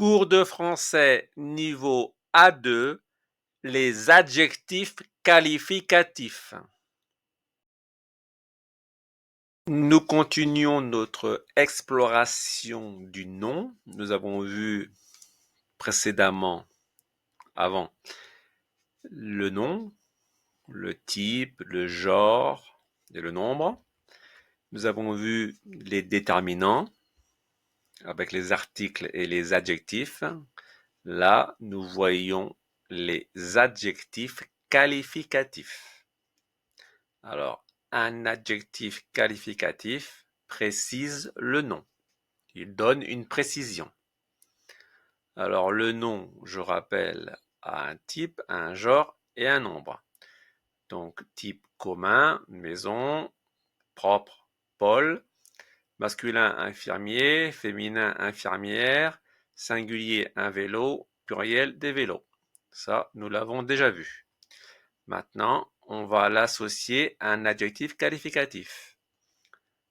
Cours de français niveau A2, les adjectifs qualificatifs. Nous continuons notre exploration du nom. Nous avons vu précédemment, avant, le nom, le type, le genre et le nombre. Nous avons vu les déterminants avec les articles et les adjectifs. Là, nous voyons les adjectifs qualificatifs. Alors, un adjectif qualificatif précise le nom. Il donne une précision. Alors, le nom, je rappelle, a un type, un genre et un nombre. Donc, type commun, maison, propre, Paul, masculin, infirmier, féminin, infirmière, singulier, un vélo, pluriel, des vélos. Ça, nous l'avons déjà vu. Maintenant, on va l'associer à un adjectif qualificatif.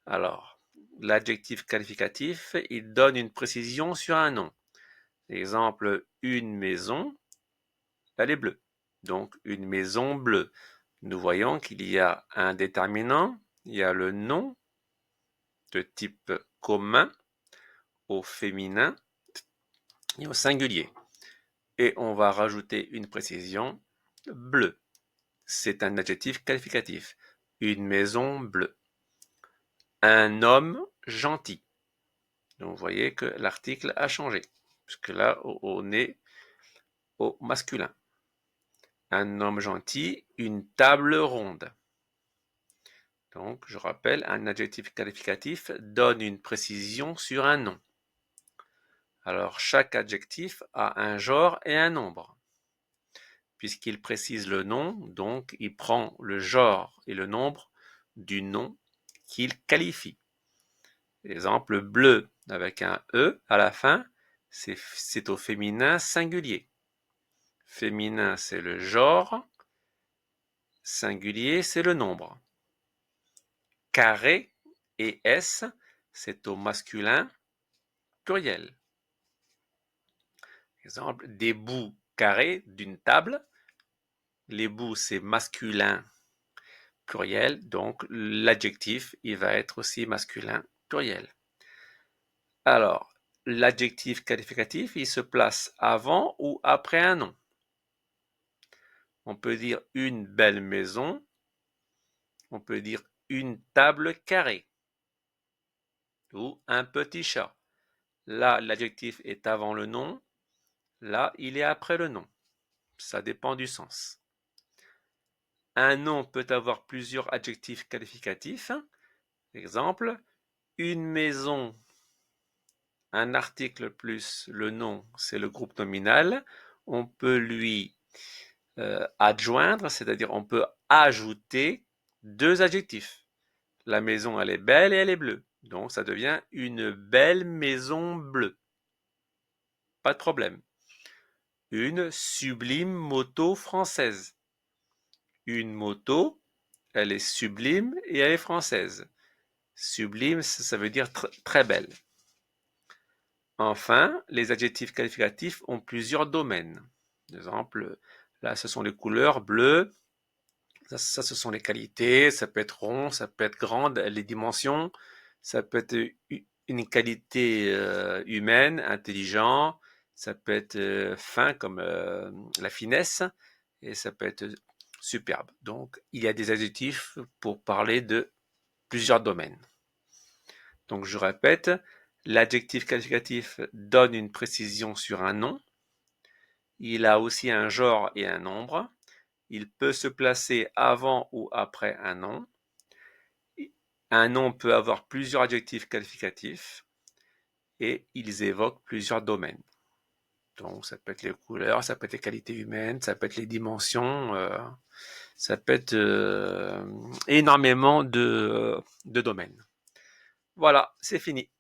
Alors, l'adjectif qualificatif, il donne une précision sur un nom. Exemple, une maison, elle est bleue. Donc, une maison bleue. Nous voyons qu'il y a un déterminant, il y a le nom de type commun au féminin et au singulier. Et on va rajouter une précision, bleu. C'est un adjectif qualificatif. Une maison bleue. Un homme gentil. Donc vous voyez que l'article a changé, puisque là on est au masculin. Un homme gentil, une table ronde. Donc je rappelle, un adjectif qualificatif donne une précision sur un nom. Alors chaque adjectif a un genre et un nombre. Puisqu'il précise le nom, donc il prend le genre et le nombre du nom qu'il qualifie. Exemple, bleu avec un E à la fin, c'est au féminin singulier. Féminin, c'est le genre. Singulier, c'est le nombre. Carré et S, c'est au masculin pluriel. Exemple, des bouts carrés d'une table. Les bouts, c'est masculin pluriel, donc l'adjectif, il va être aussi masculin pluriel. Alors, l'adjectif qualificatif, il se place avant ou après un nom. On peut dire une belle maison, on peut dire une table carrée ou un petit chat. Là, l'adjectif est avant le nom, là, il est après le nom. Ça dépend du sens. Un nom peut avoir plusieurs adjectifs qualificatifs. Exemple, une maison, un article plus le nom, c'est le groupe nominal. On peut lui adjoindre, c'est-à-dire on peut ajouter deux adjectifs. La maison, elle est belle et elle est bleue. Donc, ça devient une belle maison bleue. Pas de problème. Une sublime moto française. Une moto, elle est sublime et elle est française. Sublime, ça veut dire très belle. Enfin, les adjectifs qualificatifs ont plusieurs domaines. Par exemple, là, ce sont les couleurs bleues. Ça, ce sont les qualités. Ça peut être rond, ça peut être grande, les dimensions. Ça peut être une qualité humaine, intelligent. Ça peut être fin comme la finesse. Et ça peut être superbe. Donc, il y a des adjectifs pour parler de plusieurs domaines. Donc, je répète, l'adjectif qualificatif donne une précision sur un nom. Il a aussi un genre et un nombre. Il peut se placer avant ou après un nom. Un nom peut avoir plusieurs adjectifs qualificatifs et ils évoquent plusieurs domaines. Donc, ça peut être les couleurs, ça peut être les qualités humaines, ça peut être les dimensions, ça peut être énormément de domaines. Voilà, c'est fini.